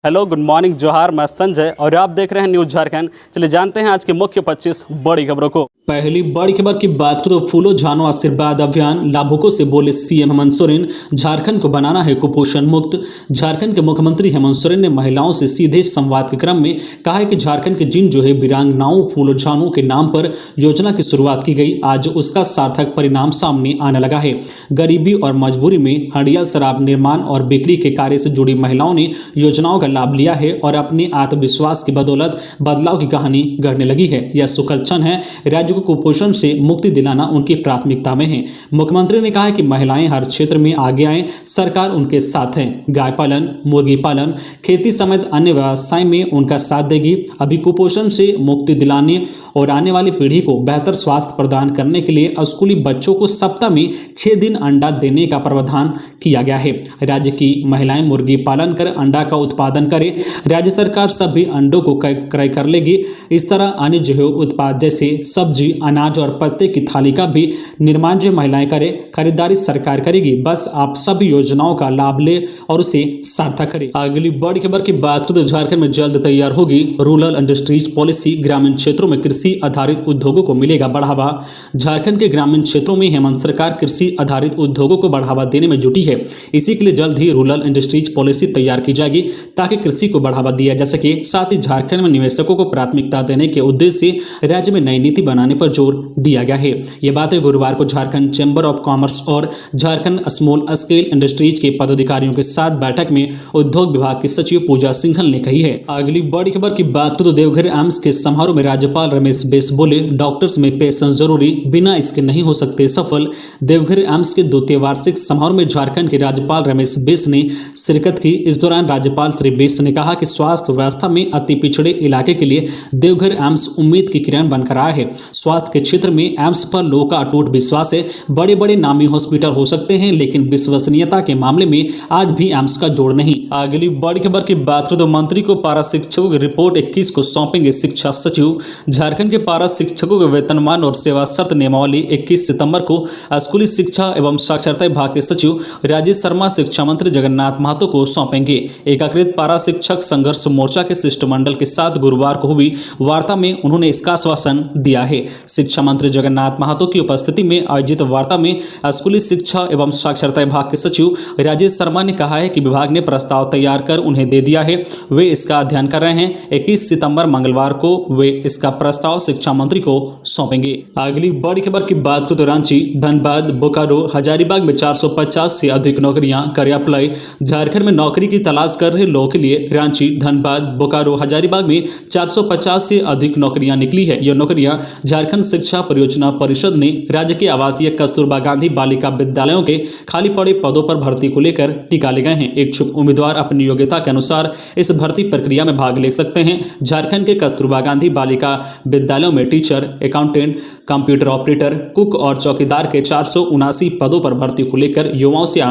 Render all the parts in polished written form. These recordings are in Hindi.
हेलो, गुड मॉर्निंग, जोहार। मैं संजय और आप देख रहे हैं न्यूज़ झारखंड। चलिए जानते हैं आज की मुख्य 25 बड़ी खबरों को। पहली बड़ी खबर की बात करें तो फूलो झानो आशीर्वाद अभियान लाभुकों से बोले सीएम हेमंत सोरेन, झारखंड को बनाना है कुपोषण मुक्त। झारखंड के मुख्यमंत्री हेमंत सोरेन ने महिलाओं से सीधे संवाद के क्रम में कहा है कि झारखंड के जिन जो है वीरांगनाओं फूलो झानो के नाम पर योजना की शुरुआत की गई, आज उसका सार्थक परिणाम सामने आने लगा है। गरीबी और मजबूरी में हंडिया शराब निर्माण और बिक्री के कार्य से जुड़ी महिलाओं ने योजनाओं का लाभ लिया है और अपने आत्मविश्वास की बदौलत बदलाव की कहानी गढ़ने लगी है। यह सुखद क्षण है। राज्य को कुपोषण से मुक्ति दिलाना उनकी प्राथमिकता में है। मुख्यमंत्री ने कहा है कि महिलाएं हर क्षेत्र में आगे आएं, सरकार उनके साथ है। गाय पालन, मुर्गी पालन, खेती समेत अन्य व्यवसाय में उनका साथ देगी। अभी कुपोषण से मुक्ति दिलाने और आने वाली पीढ़ी को बेहतर स्वास्थ्य प्रदान करने के लिए स्कूली बच्चों को सप्ताह में 6 दिन अंडा देने का प्रावधान किया गया है। राज्य की महिलाएं मुर्गी पालन कर अंडा का उत्पादन करें। राज्य सरकार सभी अंडों को क्रय कर लेगी। इस तरह अन्य जो उत्पाद जैसे सब्जी, अनाज और पत्ते की थाली का भी निर्माण जो महिलाएं करें, खरीदारी सरकार करेगी। बस आप सभी योजनाओं का लाभ ले और उसे सार्थक करें। अगली बड़ी खबर की बात करें तो झारखंड में जल्द तैयार होगी रूरल इंडस्ट्रीज पॉलिसी। ग्रामीण क्षेत्रों में कृषि आधारित उद्योगों को मिलेगा बढ़ावा। झारखंड के ग्रामीण क्षेत्रों में हेमंत सरकार कृषि आधारित उद्योगों को बढ़ावा देने में जुटी है। इसी के लिए जल्द ही रूरल इंडस्ट्रीज पॉलिसी तैयार की जाएगी ताकि कृषि को बढ़ावा दिया जा सके। साथ ही झारखंड में निवेशकों को प्राथमिकता देने के उद्देश्य से राज्य में नई नीति बनाने पर जोर दिया गया है। ये बातें गुरुवार को झारखंड चैम्बर ऑफ कॉमर्स और झारखंड स्मॉल स्केल इंडस्ट्रीज के पदाधिकारियों के साथ बैठक में उद्योग विभाग की सचिव पूजा सिंघल ने कही है। अगली बड़ी खबर की बात करें तो देवघर एम्स के समारोह में राज्यपाल रमेश बैस बोले, डॉक्टर्स में पैशन जरूरी, बिना इसके नहीं हो सकते सफल। देवघर एम्स के द्वितीय वार्षिक समारोह में झारखंड के राज्यपाल रमेश बैस ने शिरकत की। इस दौरान राज्यपाल श्री बैस ने कहा कि स्वास्थ्य व्यवस्था में अति पिछड़े इलाके के लिए देवघर एम्स उम्मीद की किरण बनकर आया है। स्वास्थ्य के क्षेत्र में एम्स पर लोगों का अटूट विश्वास है। बड़े बड़े नामी हॉस्पिटल हो सकते हैं, लेकिन विश्वसनीयता के मामले में आज भी एम्स का जोड़ नहीं। अगली बड़ी खबर की बात करें तो मंत्री को पारा शिक्षकों की रिपोर्ट 21 को सौंपेंगे शिक्षा सचिव। झारखंड के पारा शिक्षकों के वेतनमान और सेवा शर्त नियमावली 21 सितंबर को स्कूली शिक्षा एवं साक्षरता विभाग के सचिव राजेश शर्मा शिक्षा मंत्री जगन्नाथ महतो को सौंपेंगे। एकीकृत पारा शिक्षक संघर्ष मोर्चा के शिष्टमंडल के साथ गुरुवार को हुई वार्ता में उन्होंने इसका आश्वासन दिया है। शिक्षा मंत्री जगन्नाथ महतो की उपस्थिति में आयोजित वार्ता में स्कूली शिक्षा एवं साक्षरता विभाग के सचिव राजेश शर्मा ने कहा है कि विभाग ने प्रस्ताव तैयार कर उन्हें दे दिया है। वे इसका अध्ययन कर रहे हैं। 21 सितंबर मंगलवार को वे इसका प्रस्ताव शिक्षा मंत्री को सौंपेंगे। अगली बड़ी खबर की बात करें तो रांची, धनबाद, बोकारो, हजारीबाग में 450 से अधिक नौकरियां कर अप्लाई। झारखंड में नौकरी की तलाश कर रहे लोगों के लिए रांची, धनबाद, बोकारो, हजारीबाग में 450 से अधिक नौकरियां निकली है। यह नौकरियां झारखंड शिक्षा परियोजना परिषद ने राज्य के आवासीय कस्तूरबा गांधी बालिका विद्यालयों के खाली पड़े पदों पर भर्ती को लेकर निकाले गए हैं। इच्छुक उम्मीदवार अपनी योग्यता के अनुसार इस भर्ती प्रक्रिया में भाग ले सकते हैं। झारखंड के कस्तूरबा गांधी बालिका विद्यालयों में teacher, accountant, computer operator, cook और चौकीदार के 479 पदों पर भर्ती को लेकर युवाओं से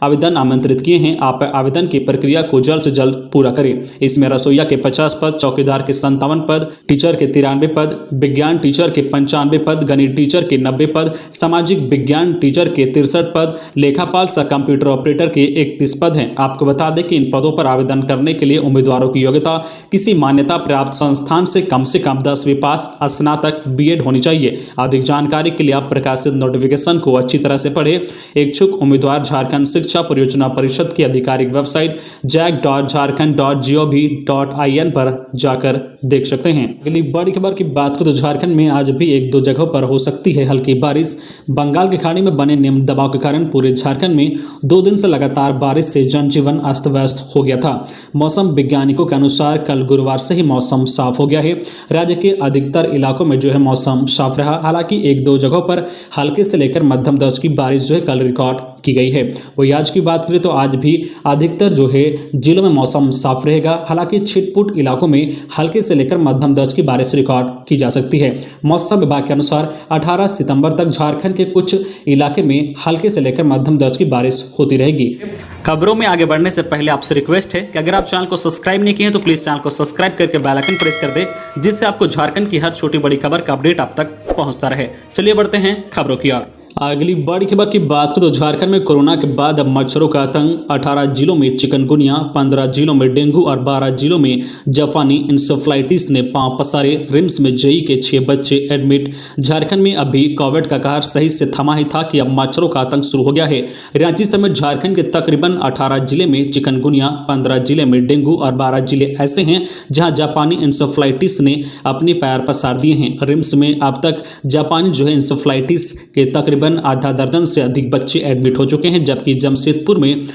आवेदन आमंत्रित किए हैं। आप आवेदन की प्रक्रिया को जल्द से जल्द पूरा करें। इसमें रसोईया के 50 पद, चौकीदार के 57 पद, टीचर के 93 पद, विज्ञान टीचर के 95 पद, गणित टीचर के 90 पद, सामाजिक विज्ञान टीचर के 63 पद, लेखापाल सह कंप्यूटर ऑपरेटर के 31 पद हैं। आपको बता दें कि इन पदों पर आवेदन करने के लिए उम्मीदवारों की योग्यता किसी मान्यता प्राप्त संस्थान से कम 10वीं पास, स्नातक, बीएड होनी चाहिए। अधिक जानकारी के लिए आप प्रकाशित नोटिफिकेशन को अच्छी तरह से पढ़ें। इच्छुक उम्मीदवार झारखंड शिक्षा परियोजना परिषद की आधिकारिक वेबसाइट jac.jharkhand.gov.in पर जाकर देख सकते हैं। अगली बड़ी खबर की बात करें तो झारखंड में आज भी 1-2 जगहों पर हो सकती है हल्की बारिश। बंगाल की खाड़ी में बने निम्न दबाव के कारण पूरे झारखंड में 2 दिन से लगातार बारिश से जनजीवन अस्त व्यस्त हो गया था। मौसम वैज्ञानिकों के अनुसार कल गुरुवार से ही मौसम साफ हो गया है। राज्य के अधिकतर इलाकों में जो है मौसम साफ रहा। हालांकि 1-2 जगहों पर हल्के से लेकर मध्यम दर्जे की बारिश जो है कल रिकॉर्ड की गई है। वही आज की बात करें तो आज भी अधिकतर जो है जिलों में मौसम साफ रहेगा। हालांकि छिटपुट इलाकों में हल्के से लेकर मध्यम दर्जे की बारिश रिकॉर्ड की जा सकती है। मौसम विभाग के अनुसार 18 सितंबर तक झारखंड के कुछ इलाके में हल्के से लेकर मध्यम दर्जे की बारिश होती रहेगी। खबरों में आगे बढ़ने से पहले आपसे रिक्वेस्ट है कि अगर आप चैनल को सब्सक्राइब नहीं किए हैं तो प्लीज चैनल को सब्सक्राइब करके बेल आइकन प्रेस कर दे, जिससे आपको झारखंड की हर छोटी बड़ी खबर का अपडेट आप तक पहुंचता रहे। चलिए बढ़ते हैं खबरों की ओर। अगली बड़ी खबर की बात करें तो झारखंड में कोरोना के बाद अब मच्छरों का आतंक। 18 जिलों में चिकनगुनिया, 15 जिलों में डेंगू और 12 जिलों में जापानी इंसेफ्लाइटिस ने पांव पसारे। रिम्स में जेई के 6 बच्चे एडमिट। झारखंड में अभी कोविड का कहर सही से थमा ही था कि अब मच्छरों का आतंक शुरू हो गया है। रांची समेत झारखंड के तकरीबन 18 जिले में चिकनगुनिया, 15 जिले में डेंगू और 12 जिले ऐसे हैं जहां जापानी इंसेफ्लाइटिस ने अपने पैर पसार दिए हैं। रिम्स में अब तक जापानी इंसेफ्लाइटिस के तकरीबन आधा दर्जन से अधिक बच्चे एडमिट हो चुके हैं, जबकि जमशेदपुर में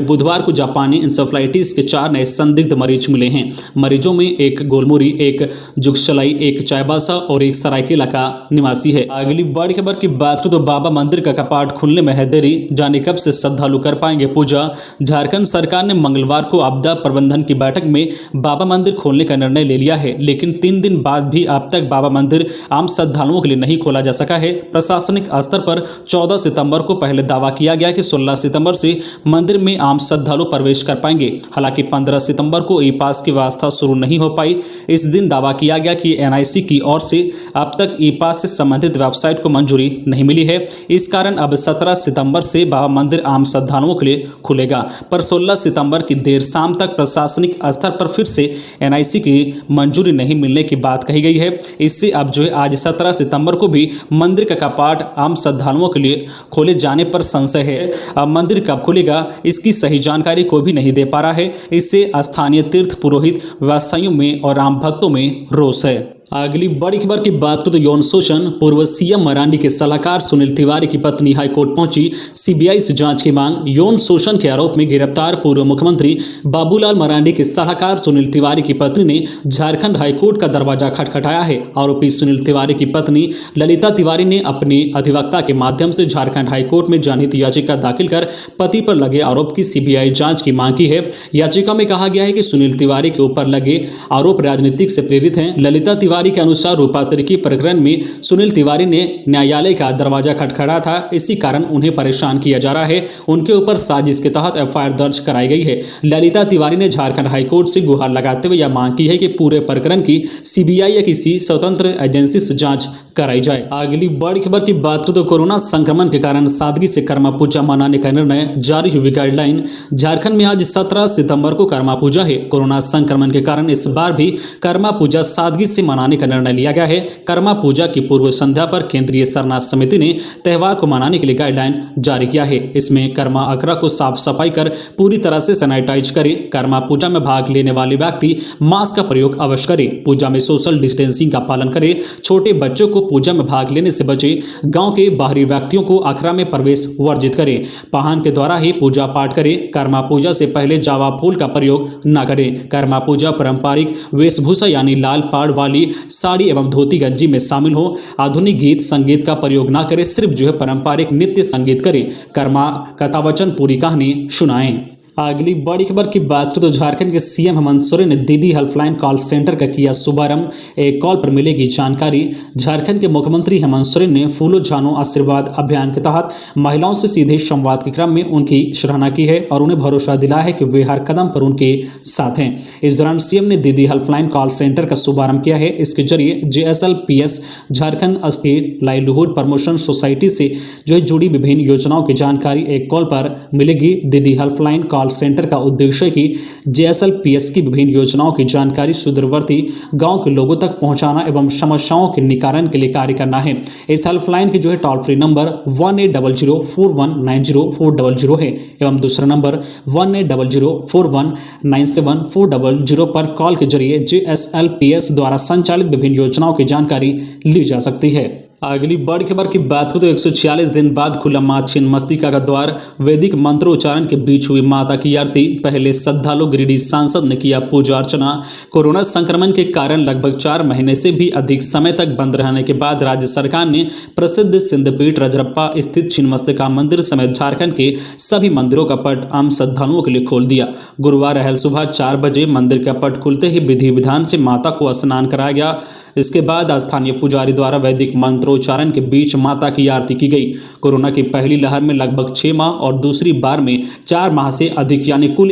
बुधवार को जापानी इंसेफ्लाइटिस के 4 नए संदिग्ध मरीज मिले हैं। मरीजों में एक गोलमुरी, एक जुगसलाई, एक चाईबासा और एक सरायकेला का निवासी है। अगली बड़ी खबर की बात करें तो बाबा मंदिर का कपाट खुलने में है देरी, जाने कब से श्रद्धालु कर पाएंगे पूजा। झारखंड सरकार ने मंगलवार को आपदा प्रबंधन की बैठक में बाबा मंदिर खोलने का निर्णय ले लिया है, लेकिन 3 दिन बाद भी अब तक बाबा मंदिर आम श्रद्धालुओं के लिए नहीं खोला जा सका है। प्रशासनिक स्तर पर 14 सितंबर को पहले दावा किया गया कि 16 सितंबर से मंदिर में आम श्रद्धालु प्रवेश कर पाएंगे। हालांकि 15 सितंबर को ई पास की व्यवस्था शुरू नहीं हो पाई। इस दिन दावा किया गया कि एनआईसी की ओर से अब तक ई पास से संबंधित वेबसाइट को मंजूरी नहीं मिली है। इस कारण अब 17 सितंबर से बाबा मंदिर आम श्रद्धालुओं के लिए खुलेगा, पर 16 सितंबर की देर शाम तक प्रशासनिक स्तर पर फिर से एनआईसी की मंजूरी नहीं मिलने की बात कही गई है। इससे अब आज 17 सितंबर को भी मंदिर का कपाट आम श्रद्धालुओं के लिए खोले जाने पर संशय है। अब मंदिर कब खुलेगा इसकी सही जानकारी कोई भी नहीं दे पा रहा है। इससे स्थानीय तीर्थ पुरोहित, व्यवसायियों में और आम भक्तों में रोष है। अगली बड़ी खबर की बात करें तो यौन शोषण। पूर्व सीएम मरांडी के सलाहकार सुनील तिवारी की पत्नी हाईकोर्ट पहुंची, सीबीआई से जांच की मांग। यौन शोषण के आरोप में गिरफ्तार पूर्व मुख्यमंत्री बाबूलाल मरांडी के सलाहकार सुनील तिवारी की पत्नी ने झारखंड हाईकोर्ट का दरवाजा खटखटाया है। आरोपी सुनील तिवारी की पत्नी ललिता तिवारी ने अपने अधिवक्ता के माध्यम से झारखंड हाईकोर्ट में जनहित याचिका दाखिल कर पति पर लगे आरोप की सीबीआई जांच की मांग की है। याचिका में कहा गया है कि सुनील तिवारी के ऊपर लगे आरोप राजनीतिक से प्रेरित हैं। ललिता तिवारी के अनुसार रूपांतरिकी प्रकरण में सुनील तिवारी ने न्यायालय का दरवाजा खटखटाया था, इसी कारण उन्हें परेशान किया जा रहा है। उनके ऊपर साजिश के तहत एफआईआर दर्ज कराई गई है। ललिता तिवारी ने झारखंड हाईकोर्ट से गुहार लगाते हुए यह मांग की है कि पूरे प्रकरण की सीबीआई या किसी स्वतंत्र एजेंसी से जांच कराई जाए। अगली बड़ी खबर की बात करें तो कोरोना संक्रमण के कारण सादगी से कर्मा पूजा मनाने का निर्णय, जारी हुई गाइडलाइन। झारखंड में आज 17 सितंबर को कर्मा पूजा है। कोरोना संक्रमण के कारण इस बार भी कर्मा पूजा सादगी से मनाने का निर्णय लिया गया है। कर्मा पूजा की पूर्व संध्या पर केंद्रीय सरना समिति ने त्यौहार को मनाने के लिए गाइडलाइन जारी किया है। इसमें कर्मा अखड़ा को साफ सफाई कर पूरी तरह से सैनिटाइज करें। कर्मा पूजा में भाग लेने वाले व्यक्ति मास्क का प्रयोग अवश्य करें। पूजा में सोशल डिस्टेंसिंग का पालन करें। छोटे बच्चों को पूजा में भाग लेने से बचे। गांव के बाहरी व्यक्तियों को अखड़ा में प्रवेश वर्जित करें। वाहन के द्वारा ही पूजा पाठ करें। कर्मा पूजा से पहले जावा फूल का प्रयोग न करें। कर्मा पूजा पारंपरिक वेशभूषा यानी लाल पाड़ वाली साड़ी एवं धोती गंजी में शामिल हो। आधुनिक गीत संगीत का प्रयोग न करें, सिर्फ पारंपरिक नृत्य संगीत करें। कर्मा कथावचन पूरी कहानी सुनाएं। अगली बड़ी खबर की बात करें तो झारखंड के सीएम हेमंत सोरेन ने दीदी हेल्पलाइन कॉल सेंटर का किया शुभारंभ। एक कॉल पर मिलेगी जानकारी। झारखंड के मुख्यमंत्री हेमंत सोरेन ने फूलो झानो आशीर्वाद अभियान के तहत महिलाओं से सीधे संवाद के क्रम में उनकी सराहना की है और उन्हें भरोसा दिलाया है कि वे हर कदम पर उनके साथ हैं। इस दौरान सीएम ने दीदी हेल्पलाइन कॉल सेंटर का शुभारंभ किया है। इसके जरिए JSLPS Jharkhand state livelihood promotion society से जुड़ी विभिन्न योजनाओं की जानकारी एक कॉल पर मिलेगी। दीदी हेल्पलाइन कॉल सेंटर का उद्देश्य है कि JSLPS की विभिन्न योजनाओं की जानकारी सुदूरवर्ती गांव के लोगों तक पहुंचाना एवं समस्याओं के निवारण के लिए कार्य करना है। इस हेल्पलाइन की टोल फ्री नंबर 180041904000 है एवं दूसरा नंबर 180041974000 पर कॉल के जरिए JSLPS द्वारा संचालित विभिन्न योजनाओं की जानकारी ली जा सकती है। अगली बड़ी खबर की बात करें तो 146 दिन बाद खुला मां छिन्नमस्तिका का द्वार। वैदिक मंत्रोच्चारण के बीच हुई माता की आरती। पहले श्रद्धालु गिरिडीह सांसद ने किया पूजा अर्चना। कोरोना संक्रमण के कारण लगभग 4 महीने से भी अधिक समय तक बंद रहने के बाद राज्य सरकार ने प्रसिद्ध सिद्धपीठ रजरप्पा स्थित छिन्नमस्तिका मंदिर समेत झारखंड के सभी मंदिरों का पट आम श्रद्धालुओं के लिए खोल दिया। गुरुवार अहल सुबह 4 बजे मंदिर का पट खुलते ही विधि विधान से माता को स्नान कराया गया। इसके बाद स्थानीय पुजारी द्वारा वैदिक मंत्रोच्चारण के बीच माता की आरती की गई। कोरोना की पहली लहर में लगभग 6 माह और दूसरी बार में 4 माह से अधिक यानी कुल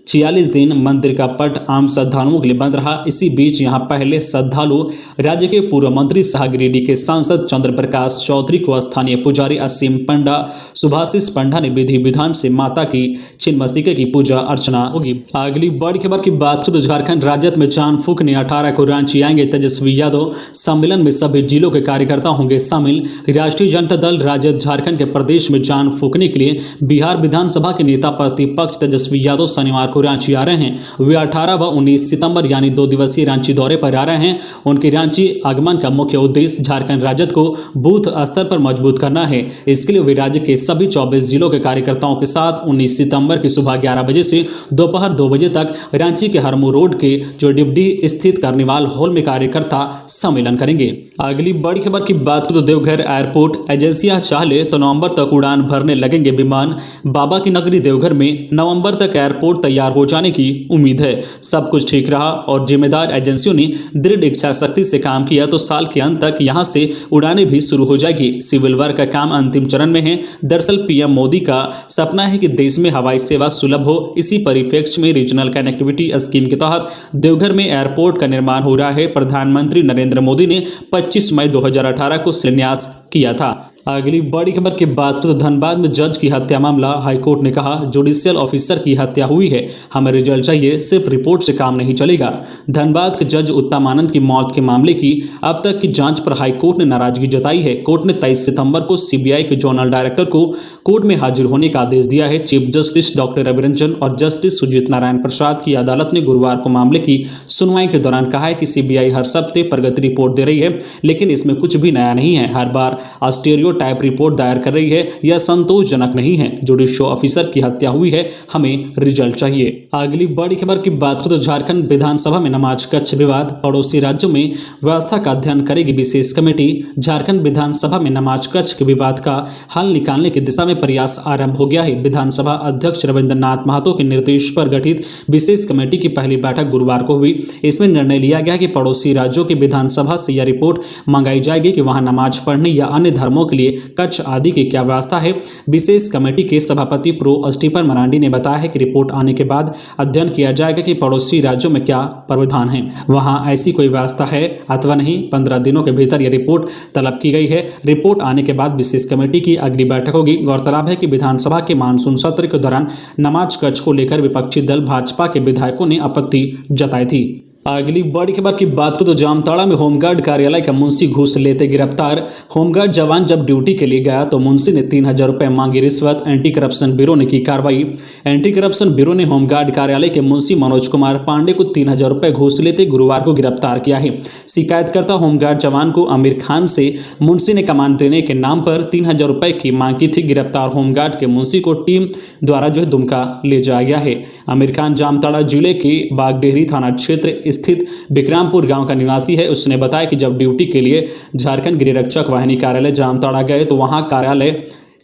46 दिन मंदिर का पट आम श्रद्धालुओं के लिए बंद रहा। इसी बीच यहां पहले श्रद्धालु राज्य के पूर्व मंत्री सह गिरिडीह के सांसद चंद्र प्रकाश चौधरी को स्थानीय पुजारी असीम पंडा सुभाषिस पंडा ने विधि विधान से माता की छिन्नमस्तिका की पूजा अर्चना होगी। अगली बड़ी खबर की बात करें तो झारखंड राजद में जान फूंकने 18 को रांची आएंगे तेजस्वी यादव। सम्मेलन में सभी जिलों के कार्यकर्ता होंगे शामिल। राष्ट्रीय जनता दल राजद झारखंड के प्रदेश में जान फूंकने के लिए बिहार विधानसभा के नेता प्रतिपक्ष तेजस्वी यादव शनिवार को रांची आ रहे हैं। वे 18 व 19 सितंबर यानी 2 दिवसीय रांची दौरे पर आ रहे हैं। उनके रांची आगमन का मुख्य उद्देश्य झारखंड राजद को बूथ स्तर पर मजबूत करना है। इसके लिए वे राज्य के सभी 24 जिलों के कार्यकर्ताओं के साथ 19 सितंबर की सुबह 11 बजे से दोपहर 2 बजे तक रांची के हरमू रोड के जोडिबडी स्थित कार्निवाल हॉल में कार्यकर्ता सम्मेलन करेंगे। अगली बड़ी खबर की बात करें तो देवघर एयरपोर्ट एजेंसियां चाहे तो नवंबर तक उड़ान भरने लगेंगे विमान। बाबा की नगरी देवघर में नवंबर तक एयरपोर्ट तैयार हो जाने की उम्मीद है। सब कुछ ठीक रहा और जिम्मेदार एजेंसियों ने दृढ़ इच्छा शक्ति से काम किया तो साल के अंत तक यहां से उड़ानें भी शुरू हो जाएगी। सिविल वर्क का काम अंतिम चरण में है। दरअसल पीएम मोदी का सपना है कि देश में हवाई सेवा सुलभ हो। इसी परिप्रेक्ष्य में रीजनल कनेक्टिविटी स्कीम के तहत देवघर में एयरपोर्ट का निर्माण हो रहा है। प्रधानमंत्री नरेंद्र मोदी ने 25 मई 2018 को शिलान्यास किया था। अगली बड़ी खबर की बात करें तो धनबाद में जज की हत्या मामला। हाईकोर्ट ने कहा जुडिशियल ऑफिसर की हत्या हुई है, हमें रिजल्ट चाहिए, सिर्फ रिपोर्ट से काम नहीं चलेगा। धनबाद के जज उत्तम आनंद की मौत के मामले की अब तक की जांच पर हाईकोर्ट ने नाराजगी जताई है। कोर्ट ने 23 सितंबर को सीबीआई के जोनल डायरेक्टर को कोर्ट में हाजिर होने का आदेश दिया है। Chief justice doctor Ravi Ranjan और जस्टिस सुजीत नारायण प्रसाद की अदालत ने गुरुवार को मामले की सुनवाई के दौरान कहा है कि सीबीआई हर हफ्ते प्रगति रिपोर्ट दे रही है, लेकिन इसमें कुछ भी नया नहीं है। हर बार स्टीरियो टाइप रिपोर्ट दायर कर रही है, यह संतोषजनक नहीं है। जुडिशियल ऑफिसर की हत्या हुई है, हमें रिजल्ट चाहिए। अगली बड़ी खबर की बात करें तो झारखंड विधानसभा में नमाज कक्ष विवाद। पड़ोसी राज्यों में व्यवस्था का अध्ययन करेगी विशेष कमेटी। झारखंड विधानसभा में नमाज कक्ष के विवाद का हल निकालने की दिशा में प्रयास आरंभ हो गया है। विधानसभा अध्यक्ष रविंद्रनाथ महतो के निर्देश पर गठित विशेष कमेटी की पहली बैठक गुरुवार को हुई। इसमें निर्णय लिया गया कि पड़ोसी राज्यों की विधानसभा से यह रिपोर्ट मंगाई जाएगी कि वहां नमाज पढ़ने या अन्य धर्मों के लिए कक्ष आदि की क्या व्यवस्था है। विशेष कमेटी के सभापति प्रो स्टीफन मरांडी ने बताया है कि रिपोर्ट आने के बाद अध्ययन किया जाएगा कि पड़ोसी राज्यों में क्या प्रावधान है, वहां ऐसी कोई व्यवस्था है अथवा नहीं। 15 दिनों के भीतर यह रिपोर्ट तलब की गई है। रिपोर्ट आने के बाद विशेष कमेटी की अगली बैठक होगी। गौरतलब है कि विधानसभा के मानसून सत्र के दौरान नमाज कक्ष को लेकर विपक्षी दल भाजपा के विधायकों ने आपत्ति जताई थी। अगली बड़ी खबर की बात करें तो जामताड़ा में होमगार्ड कार्यालय का मुंशी घूस लेते गिरफ्तार। होमगार्ड जवान जब ड्यूटी के लिए गया तो मुंशी ने 3000 रुपये मांगी रिश्वत। एंटी करप्शन ब्यूरो ने की कार्रवाई। एंटी करप्शन ब्यूरो ने होमगार्ड कार्यालय के मुंशी मनोज कुमार पांडे को 3000 रुपये घूस लेते गुरुवार को गिरफ्तार किया है। शिकायतकर्ता होमगार्ड जवान को आमिर खान से मुंशी ने कमान देने के नाम पर 3000 रुपये की मांग की थी। गिरफ्तार होमगार्ड के मुंशी को टीम द्वारा दुमका ले जाया गया है। आमिर खान जामताड़ा जिले के बागडेहरी थाना क्षेत्र स्थित विक्रामपुर गांव का निवासी है। उसने बताया कि जब ड्यूटी के लिए झारखंड गृहरक्षक वाहिनी कार्यालय जामताड़ा गए तो वहां कार्यालय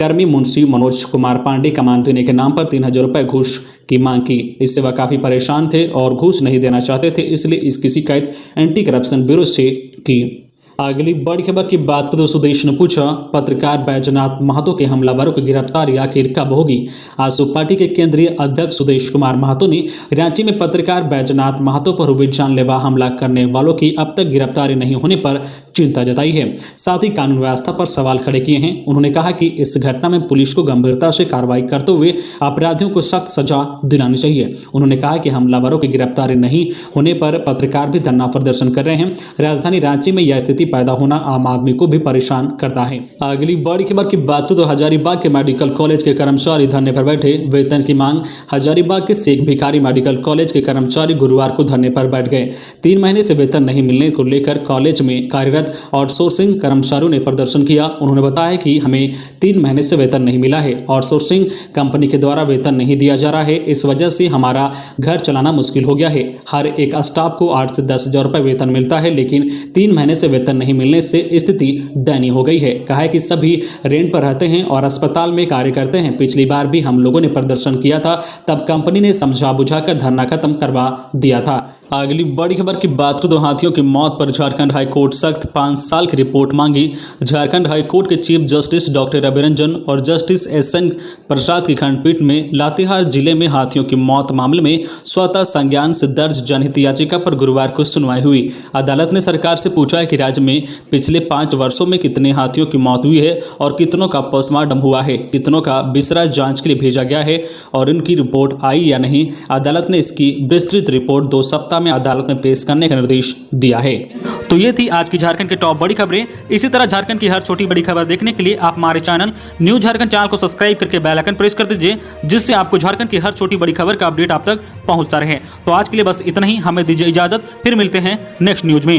कर्मी मुंशी मनोज कुमार पांडे कमान देने के नाम पर 3000 रुपये घूस की मांग की। इससे वह काफी परेशान थे और घूस नहीं देना चाहते थे, इसलिए इसकी शिकायत एंटी करप्शन ब्यूरो से की। अगली बड़ी खबर की बात करें तो सुदेश ने पूछा पत्रकार बैजनाथ महतो के हमलावरों की गिरफ्तारी आखिर कब होगी। आजसू पार्टी के केंद्रीय अध्यक्ष सुदेश कुमार महतो ने रांची में पत्रकार बैजनाथ महतो पर हुए जानलेवा हमला करने वालों की अब तक गिरफ्तारी नहीं होने पर चिंता जताई है। साथ ही कानून व्यवस्था पर सवाल खड़े किए हैं। उन्होंने कहा कि इस घटना में पुलिस को गंभीरता से कार्रवाई करते हुए अपराधियों को सख्त सजा दिलानी चाहिए। उन्होंने कहा कि हमलावरों की गिरफ्तारी नहीं होने पर पत्रकार भी धरना प्रदर्शन कर रहे हैं। राजधानी रांची में यह स्थिति पैदा होना आम आदमी को भी परेशान करता है। अगली बड़ी खबर की बात तो हजारीबाग के मेडिकल कॉलेज के कर्मचारी धरने पर बैठे। वेतन की मांग। हजारीबाग के शेख भिखारी मेडिकल कॉलेज के कर्मचारी गुरुवार को धरने पर बैठ गए। 3 महीने से वेतन नहीं मिलने को लेकर कॉलेज में कार्यरत आउटसोर्सिंग कर्मचारियों ने प्रदर्शन किया। उन्होंने बताया कि हमें 3 महीने से वेतन नहीं मिला है। आउटसोर्सिंग कंपनी के द्वारा वेतन नहीं दिया जा रहा है। इस वजह से हमारा घर चलाना मुश्किल हो गया है। हर एक स्टाफ को 8 से 10 हजार रुपये वेतन मिलता है, लेकिन 3 महीने से वेतन नहीं मिलने से स्थिति दयनीय हो गई है। कहा है कि सभी रेंट पर रहते हैं और अस्पताल में कार्य करते हैं। पिछली बार भी हम लोगों ने प्रदर्शन किया था, तब कंपनी ने समझा बुझाकर धरना खत्म करवा दिया था। अगली बड़ी खबर की बात करें तो हाथियों की मौत पर झारखंड हाईकोर्ट सख्त 5 साल की रिपोर्ट मांगी। झारखंड हाईकोर्ट के chief justice doctor Ravi Ranjan और जस्टिस एस.एन. प्रसाद की खंडपीठ में लातेहार जिले में हाथियों की मौत मामले में स्वतः संज्ञान से दर्ज जनहित याचिका पर गुरुवार को सुनवाई हुई। अदालत ने सरकार से पूछा है कि राज्य में पिछले 5 वर्षों में कितने हाथियों की मौत हुई है और कितनों का पोस्टमार्टम हुआ है, कितनों का बिसरा जांच के लिए भेजा गया है और इनकी रिपोर्ट आई या नहीं। अदालत ने इसकी विस्तृत रिपोर्ट 2 सप्ताह में अदालत में पेश करने का निर्देश दिया है। तो ये थी आज की झारखंड की टॉप बड़ी खबरें। इसी तरह झारखंड की हर छोटी बड़ी खबर देखने के लिए आप हमारे चैनल न्यूज झारखंड चैनल को सब्सक्राइब करके बेल आइकन प्रेस कर दीजिए, जिससे आपको झारखंड की हर छोटी बड़ी खबर का अपडेट आप तक पहुंचता रहे। तो आज के लिए बस इतना ही, हमें दीजिए इजाजत, फिर मिलते हैं नेक्स्ट न्यूज में।